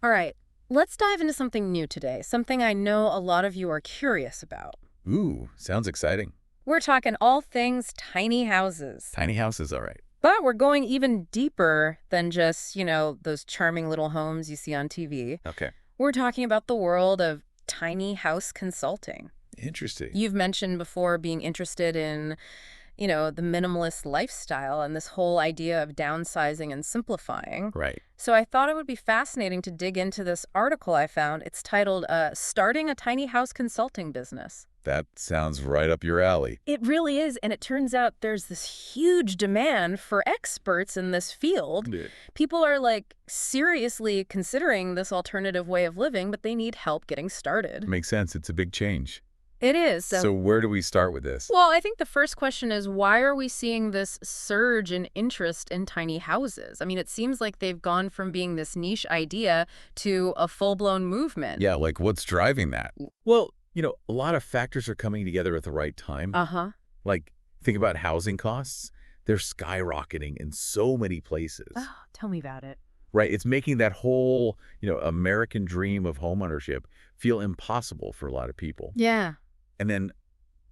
All right, let's dive into something new today, something I know a lot of you are curious about. Ooh, sounds exciting. We're talking all things tiny houses. Tiny houses, all right. But we're going even deeper than just, those charming little homes you see on TV. Okay. We're talking about the world of tiny house consulting. Interesting. You've mentioned before being interested in, the minimalist lifestyle and this whole idea of downsizing and simplifying. Right. So I thought it would be fascinating to dig into this article I found. It's titled, Starting a Tiny House Consulting Business. That sounds right up your alley. It really is, and it turns out there's this huge demand for experts in this field. Yeah. People are, like, seriously considering this alternative way of living, but they need help getting started. Makes sense. It's a big change. It is. So where do we start with this? Well, I think the first question is, why are we seeing this surge in interest in tiny houses? I mean, it seems like they've gone from being this niche idea to a full-blown movement. Yeah, like what's driving that? Well, a lot of factors are coming together at the right time. Uh-huh. Like, think about housing costs. They're skyrocketing in so many places. Oh, tell me about it. Right? It's making that whole, American dream of homeownership feel impossible for a lot of people. Yeah. And then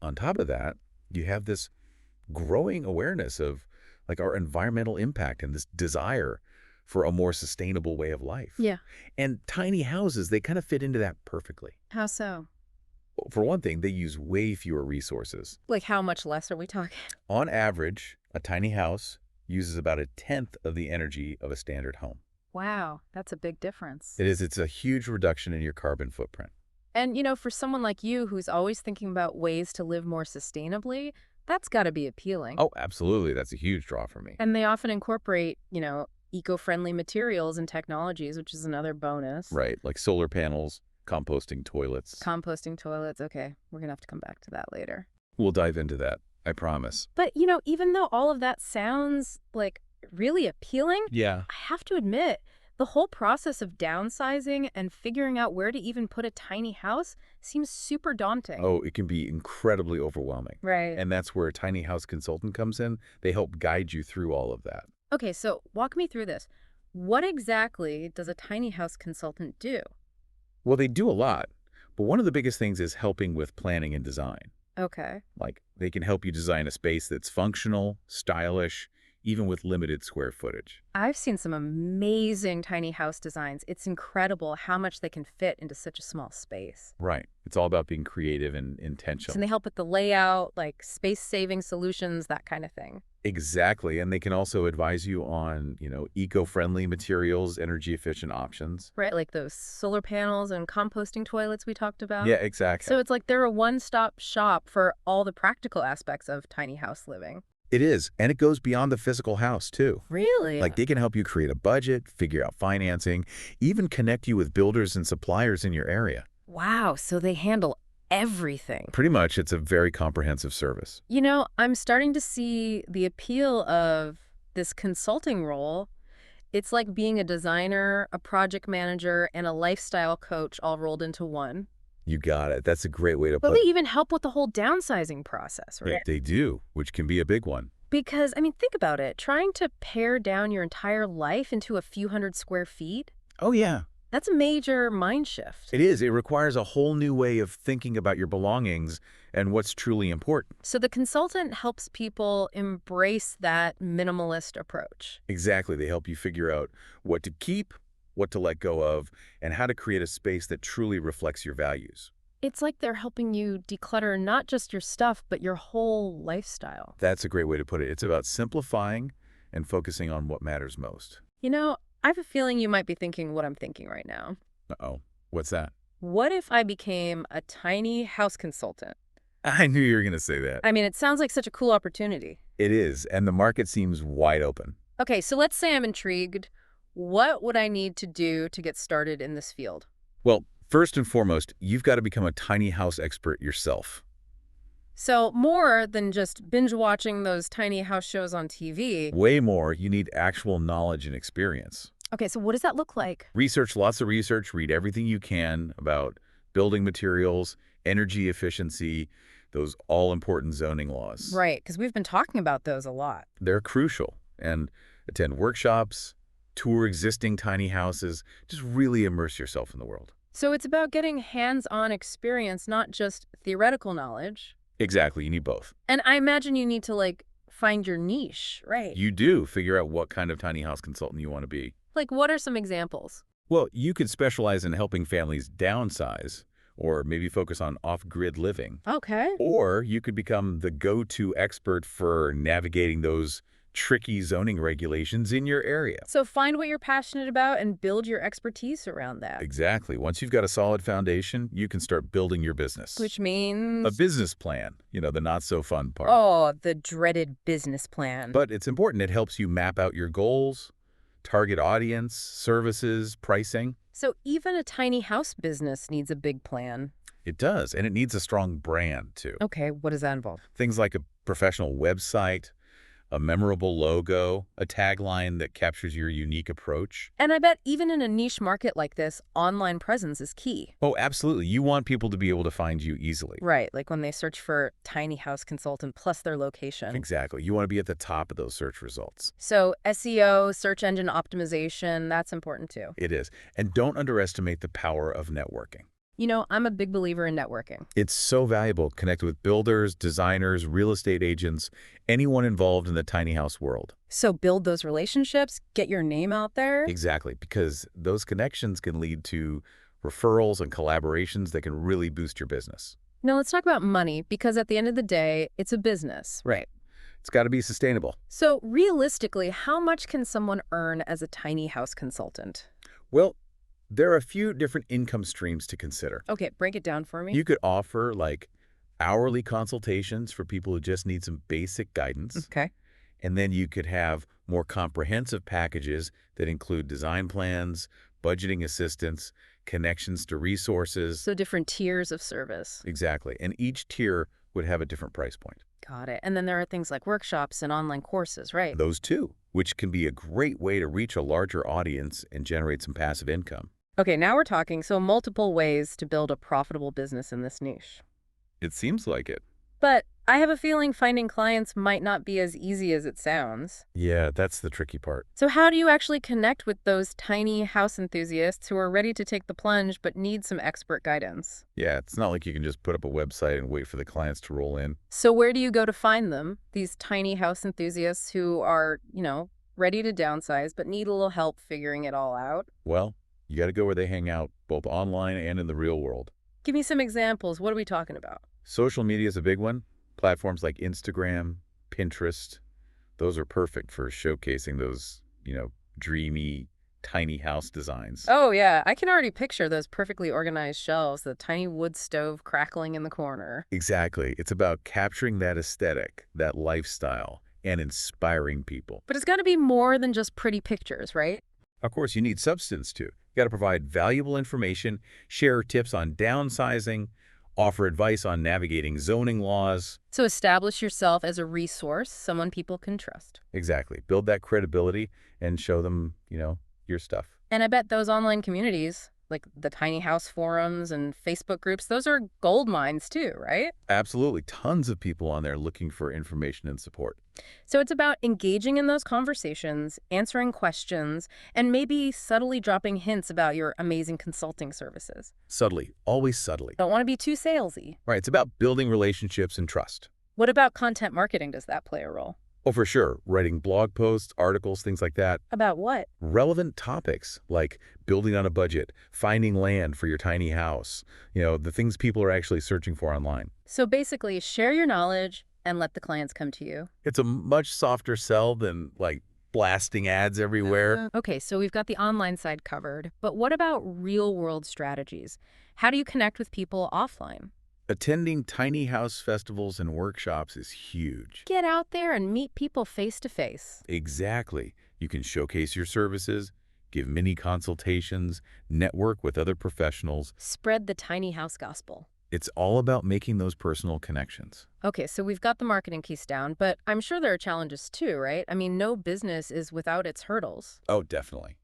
on top of that, you have this growing awareness of like our environmental impact and this desire for a more sustainable way of life. Yeah. And tiny houses, they kind of fit into that perfectly. How so? For one thing, they use way fewer resources. Like, how much less are we talking? On average, a tiny house uses about a tenth of the energy of a standard home. Wow, that's a big difference. It's a huge reduction in your carbon footprint. And, for someone like you who's always thinking about ways to live more sustainably, that's got to be appealing. Oh, absolutely. That's a huge draw for me. And they often incorporate, eco-friendly materials and technologies, which is another bonus. Right, like solar panels, composting toilets. Composting toilets. Okay, we're going to have to come back to that later. We'll dive into that, I promise. But, even though all of that sounds, like, really appealing, Yeah. I have to admit, the whole process of downsizing and figuring out where to even put a tiny house seems super daunting. Oh, it can be incredibly overwhelming. Right. And that's where a tiny house consultant comes in. They help guide you through all of that. Okay, so walk me through this. What exactly does a tiny house consultant do? Well, they do a lot, but one of the biggest things is helping with planning and design. Okay. Like, they can help you design a space that's functional, stylish, even with limited square footage. I've seen some amazing tiny house designs. It's incredible how much they can fit into such a small space. Right. It's all about being creative and So intentional. they help with the layout, like space-saving solutions, that kind of thing. Exactly. And they can also advise you on, eco-friendly materials, energy-efficient options. Right, like those solar panels and composting toilets we talked about. Yeah, exactly. So it's like they're a one-stop shop for all the practical aspects of tiny house living. It is. And it goes beyond the physical house, too. Really? Like, they can help you create a budget, figure out financing, even connect you with builders and suppliers in your area. Wow, so they handle everything. Pretty much, it's a very comprehensive service. I'm starting to see the appeal of this consulting role. It's like being a designer, a project manager, and a lifestyle coach all rolled into one. You got it. That's a great way to But put they it. even help with the whole downsizing process, right? They do, which can be a big one. Because, think about it. Trying to pare down your entire life into a few hundred square feet, Oh, yeah. that's a major mind shift. It is. It requires a whole new way of thinking about your belongings and what's truly important. So the consultant helps people embrace that minimalist approach. Exactly. They help you figure out what to keep, what to let go of, and how to create a space that truly reflects your values. It's like they're helping you declutter not just your stuff, but your whole lifestyle. That's a great way to put it. It's about simplifying and focusing on what matters most. I have a feeling you might be thinking what I'm thinking right now. Uh-oh. What's that? What if I became a tiny house consultant? I knew you were going to say that. It sounds like such a cool opportunity. It is, and the market seems wide open. Okay, so let's say I'm intrigued. What would I need to do to get started in this field? Well, first and foremost, you've got to become a tiny house expert yourself. So more than just binge watching those tiny house shows on TV. Way more, you need actual knowledge and experience. Okay, so what does that look like? Research, lots of research, read everything you can about building materials, energy efficiency, those all-important zoning laws. Right, because we've been talking about those a lot. They're crucial. And attend workshops, tour existing tiny houses, just really immerse yourself in the world. So it's about getting hands-on experience, not just theoretical knowledge. Exactly, you need both. And I imagine you need to, like, find your niche, right? You do figure out what kind of tiny house consultant you want to be. Like, what are some examples? Well, you could specialize in helping families downsize, or maybe focus on off-grid living. Okay. Or you could become the go-to expert for navigating those tricky zoning regulations in your area. So find what you're passionate about and build your expertise around that. Exactly. Once you've got a solid foundation, you can start building your business. Which A means, business plan, the not-so-fun part. oh, the dreaded business plan. But it's important. It helps you map out your goals, target audience, services, pricing. So even a tiny house business needs a big plan. It does, and it needs a strong brand, too. Okay, what does that involve? Things like a professional website, a memorable logo, a tagline that captures your unique approach. And I bet even in a niche market like this, online presence is key. Oh, absolutely. You want people to be able to find you easily. Right, like when they search for tiny house consultant plus their location. Exactly. You want to be at the top of those search results. So SEO, search engine optimization, that's important too. It is. And don't underestimate the power of networking. You know, I'm a big believer in networking. It's so valuable. Connect with builders, designers, real estate agents, anyone involved in the tiny house world. So build those relationships, get your name out there. Exactly, because those connections can lead to referrals and collaborations that can really boost your business. Now let's talk about money, because at the end of the day, it's a business. Right. It's got to be sustainable. So realistically, how much can someone earn as a tiny house consultant? Well, there are a few different income streams to consider. Okay, break it down for me. You could offer like hourly consultations for people who just need some basic guidance. Okay. And then you could have more comprehensive packages that include design plans, budgeting assistance, connections to resources. So different tiers of service. Exactly. And each tier would have a different price point. Got it. And then there are things like workshops and online courses, right? Those too, which can be a great way to reach a larger audience and generate some passive income. Okay, now we're talking. So multiple ways to build a profitable business in this niche. It seems like it. But I have a feeling finding clients might not be as easy as it sounds. Yeah, that's the tricky part. So how do you actually connect with those tiny house enthusiasts who are ready to take the plunge but need some expert guidance? Yeah, it's not like you can just put up a website and wait for the clients to roll in. So where do you go to find them, these tiny house enthusiasts who are, ready to downsize but need a little help figuring it all out? Well, you got to go where they hang out, both online and in the real world. Give me some examples. What are we talking about? Social media is a big one. Platforms like Instagram, Pinterest, those are perfect for showcasing those, dreamy, tiny house designs. Oh, yeah. I can already picture those perfectly organized shelves, the tiny wood stove crackling in the corner. Exactly. It's about capturing that aesthetic, that lifestyle, and inspiring people. But it's got to be more than just pretty pictures, right? Of course, you need substance too. You got to provide valuable information, share tips on downsizing, offer advice on navigating zoning laws. So establish yourself as a resource, someone people can trust. Exactly. Build that credibility and show them, your stuff. And I bet those online communities, like the tiny house forums and Facebook groups, those are gold mines too, right? Absolutely. Tons of people on there looking for information and support. So it's about engaging in those conversations, answering questions, and maybe subtly dropping hints about your amazing consulting services. Subtly, always subtly. Don't want to be too salesy. Right. It's about building relationships and trust. What about content marketing? Does that play a role? Oh, for sure. Writing blog posts, articles, things like that. About what? Relevant topics like building on a budget, finding land for your tiny house, the things people are actually searching for online. So basically, share your knowledge and let the clients come to you. It's a much softer sell than like blasting ads everywhere. Okay, so we've got the online side covered, but what about real-world strategies? How do you connect with people offline? Attending tiny house festivals and workshops is huge. Get out there and meet people face to face. Exactly. You can showcase your services, give mini consultations, network with other professionals. Spread the tiny house gospel. It's all about making those personal connections. Okay, so we've got the marketing piece down, but I'm sure there are challenges too, right? I mean, no business is without its hurdles. Oh, definitely.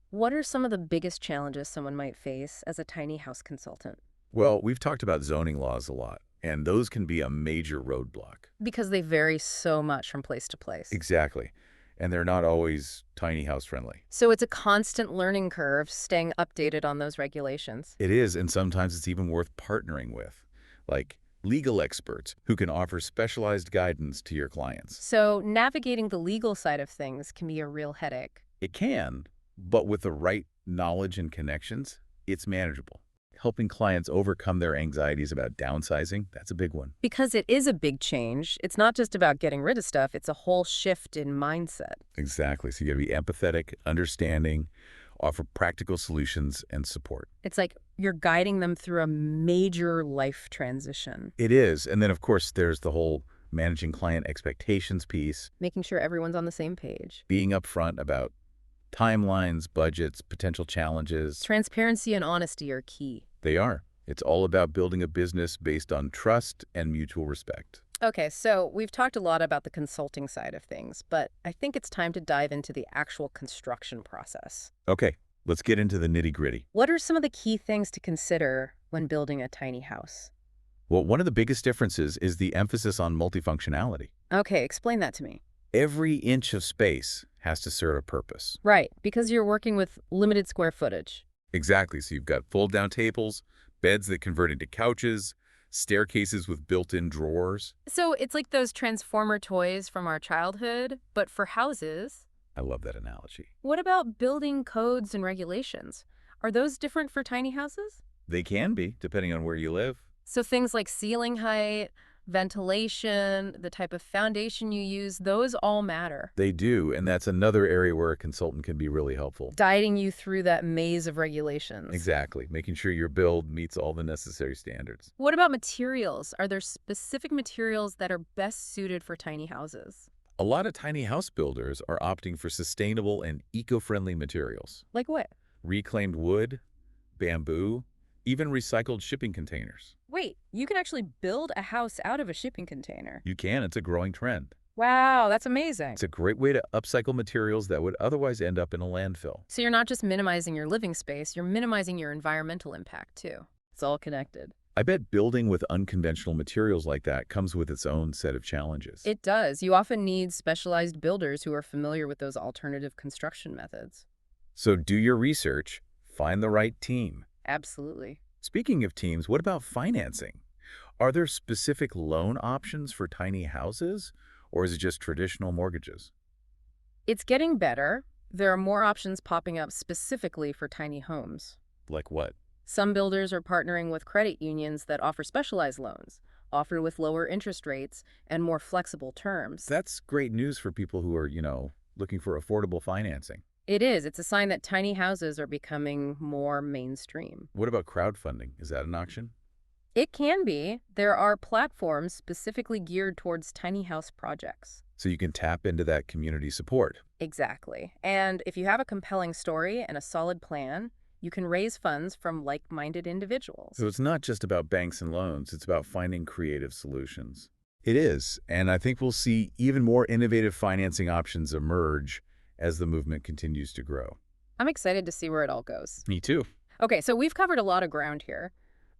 What are some of the biggest challenges someone might face as a tiny house consultant? Well, we've talked about zoning laws a lot, and those can be a major roadblock. Because they vary so much from place to place. Exactly. and they're not always tiny house friendly. So it's a constant learning curve, staying updated on those regulations. It is, and sometimes it's even worth partnering with, like legal experts who can offer specialized guidance to your clients. So navigating the legal side of things can be a real headache. It can, but with the right knowledge and connections, it's manageable. Helping clients overcome their anxieties about downsizing, that's a big one. Because it is a big change, it's not just about getting rid of stuff, it's a whole shift in mindset. Exactly. So you got to be empathetic, understanding, offer practical solutions and support. It's like you're guiding them through a major life transition, It is. And then, of course, there's the whole managing client expectations piece, making sure everyone's on the same page. being upfront about timelines, budgets, potential challenges. Transparency and honesty are key. They are. It's all about building a business based on trust and mutual respect. Okay, so we've talked a lot about the consulting side of things, but I think it's time to dive into the actual construction process. Okay, let's get into the nitty-gritty. What are some of the key things to consider when building a tiny house? Well, one of the biggest differences is the emphasis on multifunctionality. Okay, explain that to me. Every inch of space has to serve a purpose. Right, because you're working with limited square footage. Exactly. So you've got fold-down tables, beds that convert into couches, staircases with built-in drawers. So it's like those transformer toys from our childhood, but for houses. I love that analogy. What about building codes and regulations? Are those different for tiny houses? They can be, depending on where you live. So things like ceiling height, ventilation, the type of foundation you use, those all matter. They do, and that's another area where a consultant can be really helpful. Guiding you through that maze of regulations. Exactly, making sure your build meets all the necessary standards. What about materials? Are there specific materials that are best suited for tiny houses? A lot of tiny house builders are opting for sustainable and eco-friendly materials. Like what? Reclaimed wood, bamboo, even recycled shipping containers. Wait, you can actually build a house out of a shipping container. You can, it's a growing trend. Wow, that's amazing. It's a great way to upcycle materials that would otherwise end up in a landfill. So you're not just minimizing your living space, you're minimizing your environmental impact too. It's all connected. I bet building with unconventional materials like that comes with its own set of challenges. It does. You often need specialized builders who are familiar with those alternative construction methods. So do your research, find the right team. Absolutely. Speaking of teams, what about financing? Are there specific loan options for tiny houses, or is it just traditional mortgages? It's getting better. There are more options popping up specifically for tiny homes. Like what? Some builders are partnering with credit unions that offer specialized loans, offered with lower interest rates and more flexible terms. That's great news for people who are, looking for affordable financing. It is. It's a sign that tiny houses are becoming more mainstream. What about crowdfunding? Is that an option? It can be. There are platforms specifically geared towards tiny house projects. So you can tap into that community support. Exactly. And if you have a compelling story and a solid plan, you can raise funds from like-minded individuals. So it's not just about banks and loans, it's about finding creative solutions. It is, and I think we'll see even more innovative financing options emerge as the movement continues to grow. I'm excited to see where it all goes. Me too. Okay, so we've covered a lot of ground here.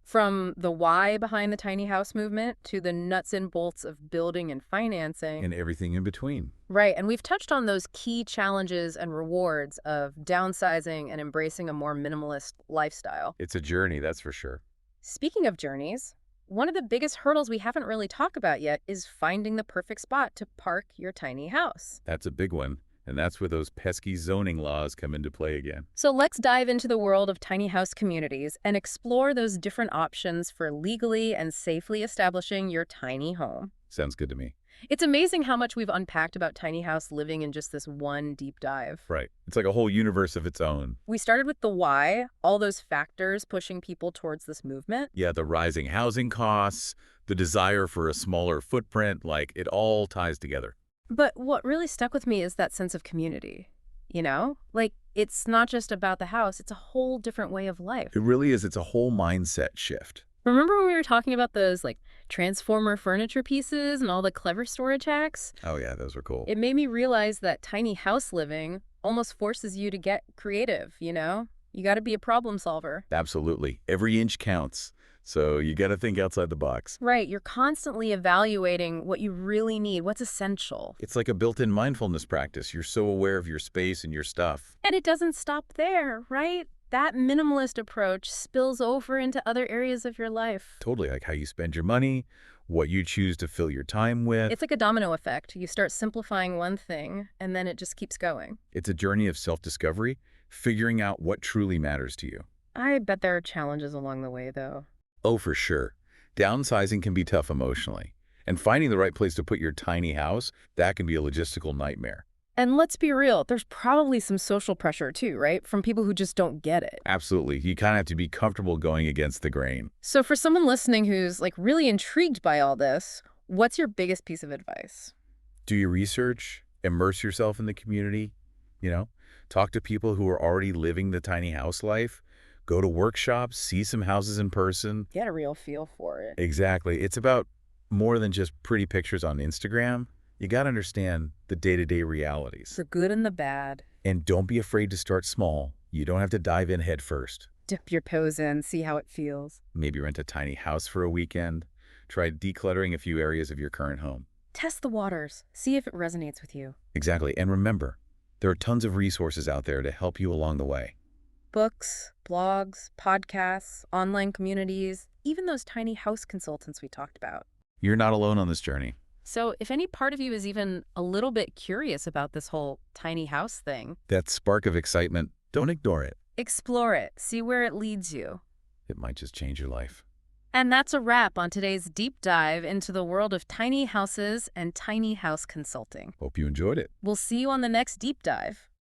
From the why behind the tiny house movement to the nuts and bolts of building and financing. And everything in between. Right, and we've touched on those key challenges and rewards of downsizing and embracing a more minimalist lifestyle. It's a journey, that's for sure. Speaking of journeys, one of the biggest hurdles we haven't really talked about yet is finding the perfect spot to park your tiny house. That's a big one. And that's where those pesky zoning laws come into play again. So let's dive into the world of tiny house communities and explore those different options for legally and safely establishing your tiny home. Sounds good to me. It's amazing how much we've unpacked about tiny house living in just this one deep dive. Right. It's like a whole universe of its own. We started with the why, all those factors pushing people towards this movement. Yeah, the rising housing costs, the desire for a smaller footprint, like it all ties together. But what really stuck with me is that sense of community, Like, it's not just about the house, it's a whole different way of life. It really is. It's a whole mindset shift. Remember when we were talking about those, transformer furniture pieces and all the clever storage hacks? Oh, yeah, those were cool. It made me realize that tiny house living almost forces you to get creative, You got to be a problem solver. Absolutely. Every inch counts. So you got to think outside the box. Right, you're constantly evaluating what you really need, what's essential. It's like a built-in mindfulness practice. You're so aware of your space and your stuff. And it doesn't stop there, right? That minimalist approach spills over into other areas of your life. Totally, like how you spend your money, what you choose to fill your time with. It's like a domino effect. You start simplifying one thing, and then it just keeps going. It's a journey of self-discovery, figuring out what truly matters to you. I bet there are challenges along the way, though. Oh, for sure. Downsizing can be tough emotionally. And finding the right place to put your tiny house, that can be a logistical nightmare. And let's be real, there's probably some social pressure too, right? From people who just don't get it. Absolutely. You kind of have to be comfortable going against the grain. So for someone listening who's like really intrigued by all this, what's your biggest piece of advice? Do your research, immerse yourself in the community, you know, talk to people who are already living the tiny house life, go to workshops, see some houses in person. Get a real feel for it. Exactly. It's about more than just pretty pictures on Instagram. You got to understand the day-to-day realities. The good and the bad. And don't be afraid to start small. You don't have to dive in head first. Dip your toes in, see how it feels. Maybe rent a tiny house for a weekend. Try decluttering a few areas of your current home. Test the waters. See if it resonates with you. Exactly. And remember, there are tons of resources out there to help you along the way. Books, blogs, podcasts, online communities, even those tiny house consultants we talked about. You're not alone on this journey. So if any part of you is even a little bit curious about this whole tiny house thing, That spark of excitement, don't ignore it. explore it. See where it leads you. It might just change your life. And that's a wrap on today's deep dive into the world of tiny houses and tiny house consulting. Hope you enjoyed it. We'll see you on the next deep dive.